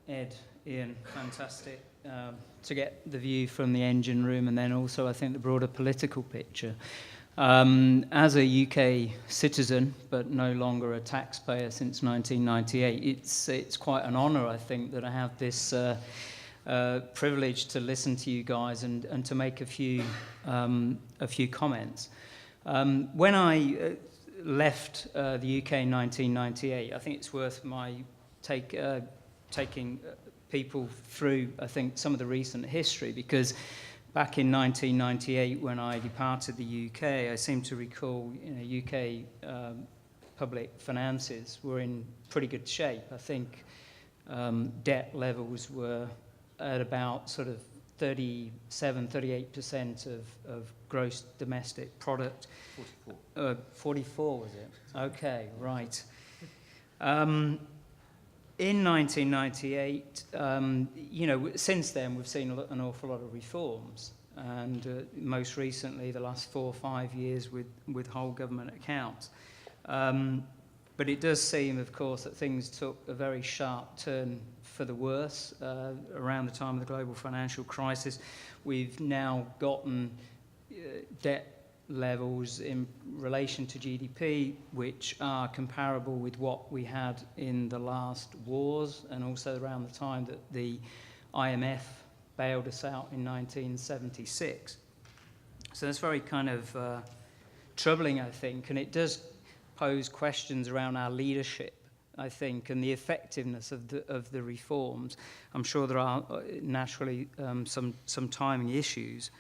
Ed, Ian, fantastic to get the view from the engine room, and then also I think the broader political picture. As a UK citizen, but no longer a taxpayer since 1998, it's quite an honour, I think, that I have this privilege to listen to you guys and to make a few comments. When I left the UK in 1998, I think it's worth my taking people through, I think, some of the recent history, because back in 1998, when I departed the UK, I seem to recall, UK public finances were in pretty good shape. I think debt levels were at about sort of 38% of gross domestic product. 44. 44 was it? Okay, right. In 1998, since then we've seen an awful lot of reforms, and most recently the last 4 or 5 years with whole government accounts. But it does seem, of course, that things took a very sharp turn for the worse around the time of the global financial crisis. We've now gotten debt levels in relation to GDP which are comparable with what we had in the last wars, and also around the time that the IMF bailed us out in 1976. So that's very kind of troubling, I think, and it does pose questions around our leadership, I think, and the effectiveness of the reforms. I'm sure there are naturally some timing issues.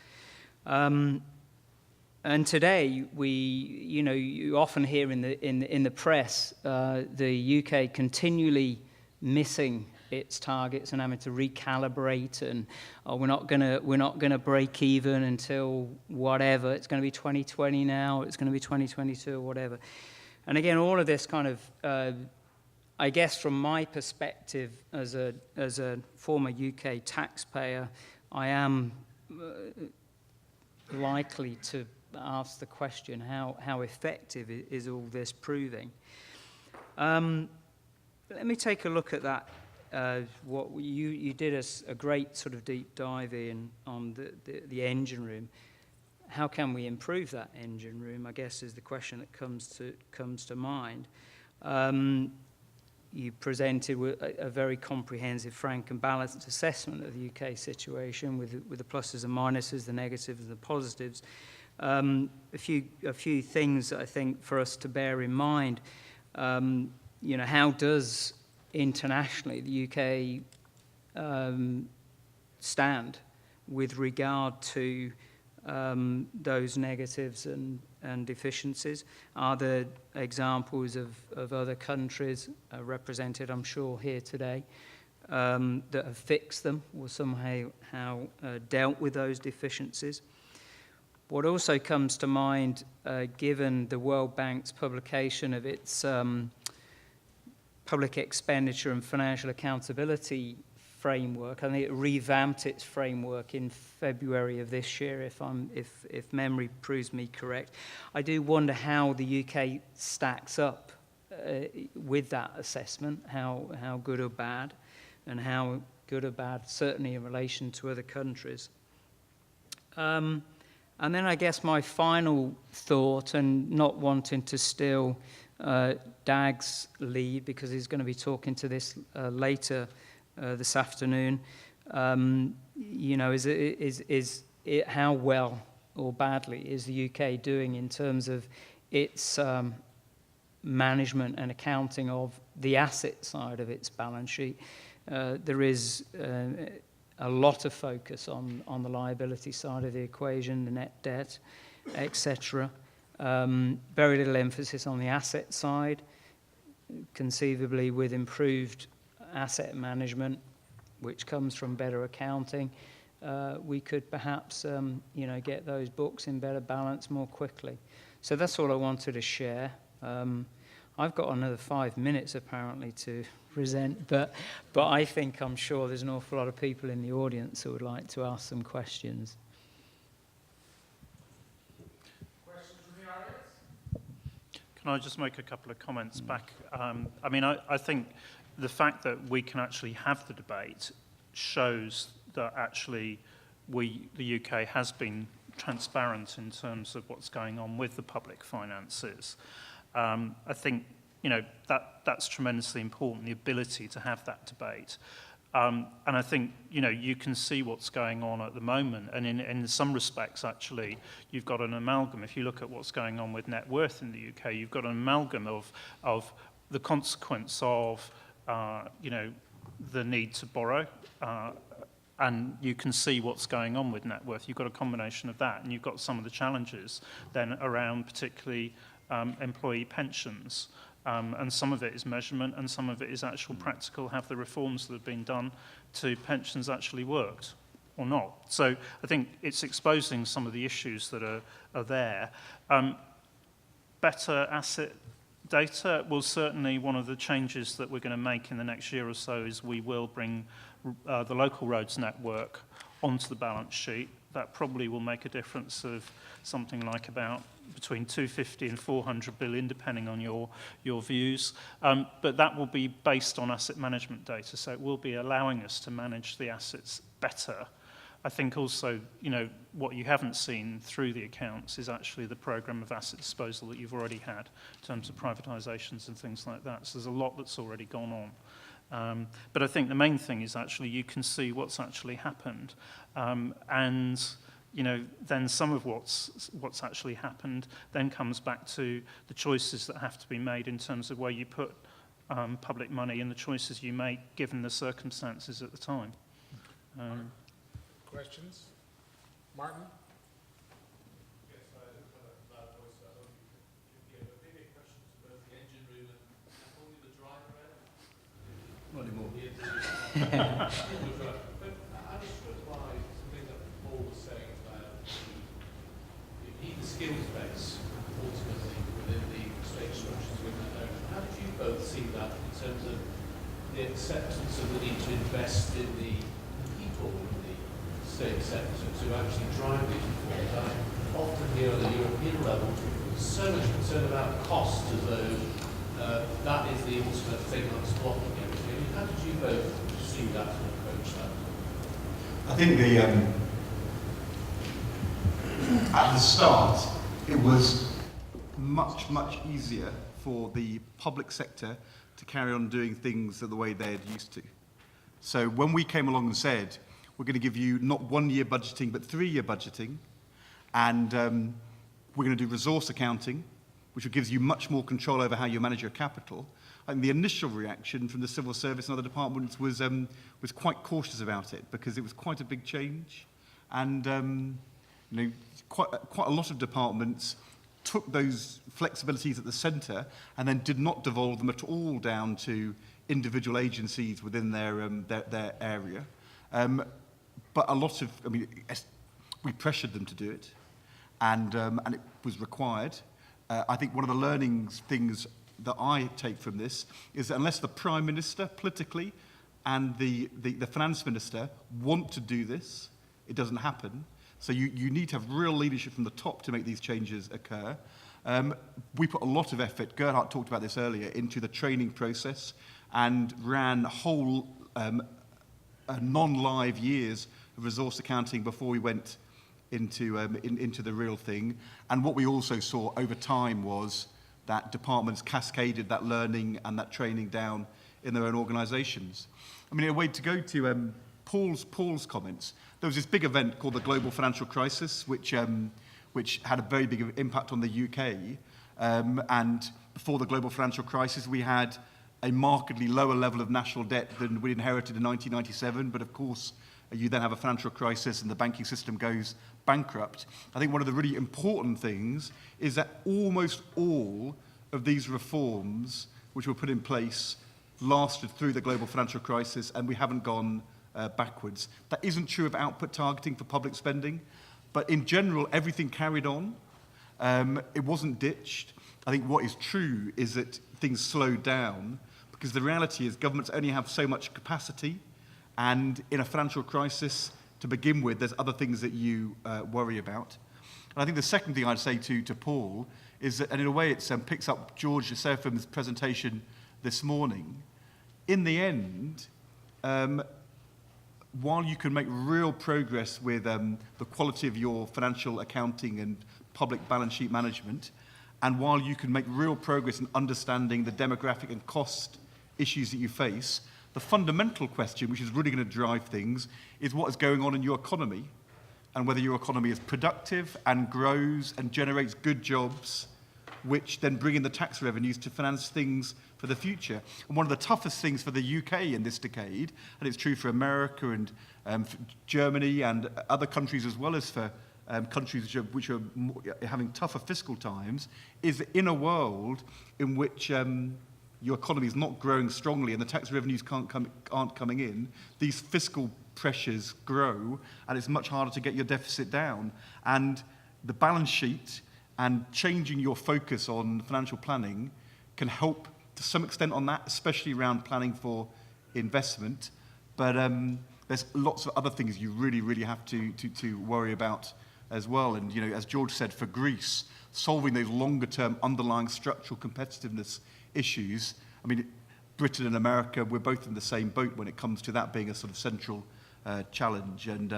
And today, you often hear in the press the UK continually missing its targets and having to recalibrate, and we're not gonna break even until whatever. It's going to be 2020 now. It's going to be 2022 or whatever. And again, all of this kind of, I guess, from my perspective as a former UK taxpayer, I am likely to ask the question, how effective is all this proving? Let me take a look at that. What you did a great sort of deep dive in on the engine room. How can we improve that engine room, I guess, is the question that comes to mind. You presented a very comprehensive, frank and balanced assessment of the UK situation with the pluses and minuses, the negatives and the positives. A few things, I think, for us to bear in mind. How does internationally the UK stand with regard to those negatives and deficiencies? Are there examples of other countries represented, I'm sure, here today that have fixed them or somehow dealt with those deficiencies? What also comes to mind, given the World Bank's publication of its public expenditure and financial accountability framework, I think it revamped its framework in February of this year, if memory proves me correct. I do wonder how the UK stacks up with that assessment, how good or bad, and how good or bad certainly in relation to other countries. And then I guess my final thought, and not wanting to steal Dag's lead because he's going to be talking to this later this afternoon, is how well or badly is the UK doing in terms of its management and accounting of the asset side of its balance sheet. There is a lot of focus on the liability side of the equation, the net debt, etc. Very little emphasis on the asset side, conceivably with improved asset management, which comes from better accounting. We could perhaps get those books in better balance more quickly. So that's all I wanted to share. I've got another 5 minutes apparently to present, but I'm sure there's an awful lot of people in the audience who would like to ask some questions. Questions from the audience? Can I just make a couple of comments back? I think the fact that we can actually have the debate shows that actually the UK has been transparent in terms of what's going on with the public finances. I think, that's tremendously important, the ability to have that debate. And I think, you can see what's going on at the moment. And in some respects, actually, you've got an amalgam. If you look at what's going on with net worth in the UK, you've got an amalgam of the consequence of, the need to borrow. And you can see what's going on with net worth. You've got a combination of that, and you've got some of the challenges then around particularly employee pensions. And some of it is measurement, and some of it is actual practical. Have the reforms that have been done to pensions actually worked or not? So I think it's exposing some of the issues that are there. Better asset data, well, certainly one of the changes that we're going to make in the next year or so is we will bring the local roads network onto the balance sheet. That probably will make a difference of something like about between 250 and 400 billion, depending on your views. But that will be based on asset management data, so it will be allowing us to manage the assets better. I think also, what you haven't seen through the accounts is actually the programme of asset disposal that you've already had in terms of privatisations and things like that. So there's a lot that's already gone on. But I think the main thing is actually you can see what's actually happened. And then some of what's actually happened then comes back to the choices that have to be made in terms of where you put public money and the choices you make given the circumstances at the time. Questions? Martin? Yes, I don't have a loud voice, so I hope you can hear. But maybe a question to both the engine room and only the driver end. Not anymore. But I was struck by something that Paul was saying about you need the skills base ultimately within the state structures within that area. How did you both see that in terms of the acceptance of the need to invest in the people in the state sector to actually drive these reforms? I often hear on the European level so much concern about cost as though that is the ultimate thing that's blocking everything. How did you both see that and approach that? I think at the start, it was much easier for the public sector to carry on doing things the way they had used to. So when we came along and said, we're going to give you not 1 year budgeting, but 3 year budgeting, and we're going to do resource accounting, which gives you much more control over how you manage your capital. And the initial reaction from the civil service and other departments was quite cautious about it because it was quite a big change, and quite a lot of departments took those flexibilities at the centre and then did not devolve them at all down to individual agencies within their area. But a lot of, we pressured them to do it, and it was required. I think one of the things that I take from this is that unless the Prime Minister politically and the Finance Minister want to do this, it doesn't happen. So you need to have real leadership from the top to make these changes occur. We put a lot of effort, Gerhard talked about this earlier, into the training process and ran whole non-live years of resource accounting before we went into the real thing. And what we also saw over time was that departments cascaded that learning and that training down in their own organisations. In a way to go to Paul's comments, there was this big event called the Global Financial Crisis, which had a very big impact on the UK. And before the Global Financial Crisis, we had a markedly lower level of national debt than we inherited in 1997. But of course, you then have a financial crisis and the banking system goes bankrupt. I think one of the really important things is that almost all of these reforms which were put in place lasted through the global financial crisis, and we haven't gone backwards. That isn't true of output targeting for public spending, but in general, everything carried on. It wasn't ditched. I think what is true is that things slowed down because the reality is governments only have so much capacity, and in a financial crisis, to begin with, there's other things that you worry about. And I think the second thing I'd say to Paul is that, and in a way it picks up George Serafim's presentation this morning, in the end, while you can make real progress with the quality of your financial accounting and public balance sheet management, and while you can make real progress in understanding the demographic and cost issues that you face, the fundamental question, which is really going to drive things, is what is going on in your economy, and whether your economy is productive and grows and generates good jobs, which then bring in the tax revenues to finance things for the future. And one of the toughest things for the UK in this decade, and it's true for America and for Germany and other countries as well as for countries which are having tougher fiscal times, is that in a world in which your economy is not growing strongly and the tax revenues aren't coming in, these fiscal pressures grow, and it's much harder to get your deficit down. And the balance sheet and changing your focus on financial planning can help to some extent on that, especially around planning for investment. But there's lots of other things you really, really have to worry about as well. And, you know, as George said, for Greece, solving those longer-term underlying structural competitiveness issues, I mean, Britain and America, we're both in the same boat when it comes to that being a sort of central challenge, and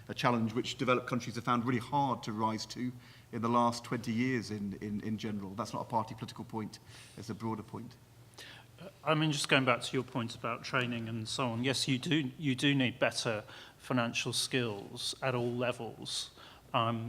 a challenge which developed countries have found really hard to rise to in the last 20 years in general. That's not a party political point, it's a broader point. I mean, just going back to your point about training and so on, yes, you do need better financial skills at all levels.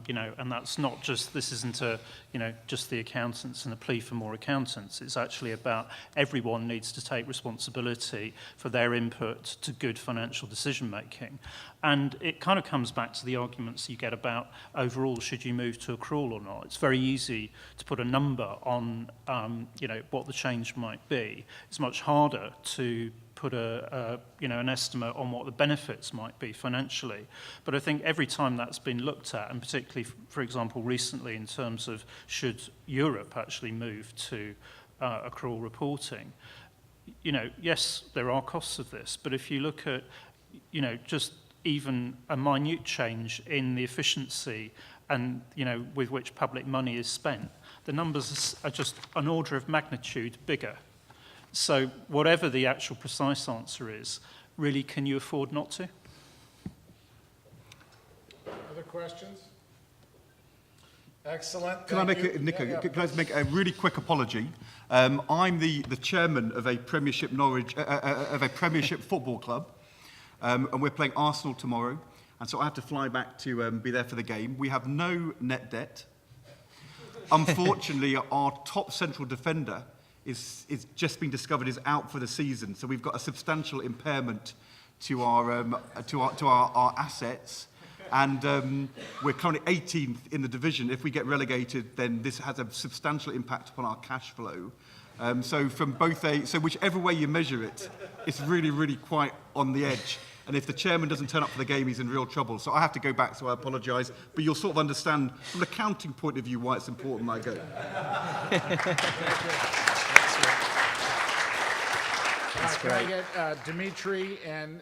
You know, and that's not just, this isn't a, you know, just the accountants and a plea for more accountants. It's actually about everyone needs to take responsibility for their input to good financial decision making. And it kind of comes back to the arguments you get about overall, should you move to accrual or not? It's very easy to put a number on, you know, what the change might be. It's much harder to put you know, an estimate on what the benefits might be financially. But I think every time that's been looked at, and particularly, for example, recently in terms of should Europe actually move to accrual reporting, you know, yes, there are costs of this, but if you look at, you know, just even a minute change in the efficiency and, you know, with which public money is spent, the numbers are just an order of magnitude bigger. So whatever the actual precise answer is, really, can you afford not to? Other questions? Excellent. Can I Thank make you. Nico, Yeah, can I just make a really quick apology? I'm the chairman of a Premiership football club, and we're playing Arsenal tomorrow, and so I have to fly back to be there for the game. We have no net debt. Unfortunately, our top central defender is just been discovered is out for the season, so we've got a substantial impairment to our assets, and we're currently 18th in the division. If we get relegated, then this has a substantial impact upon our cash flow. So whichever way you measure it, it's really, really quite on the edge. And if the chairman doesn't turn up for the game, he's in real trouble. So I have to go back, so I apologise. But you'll sort of understand, from an accounting point of view, why it's important I go. Can I get Dimitri and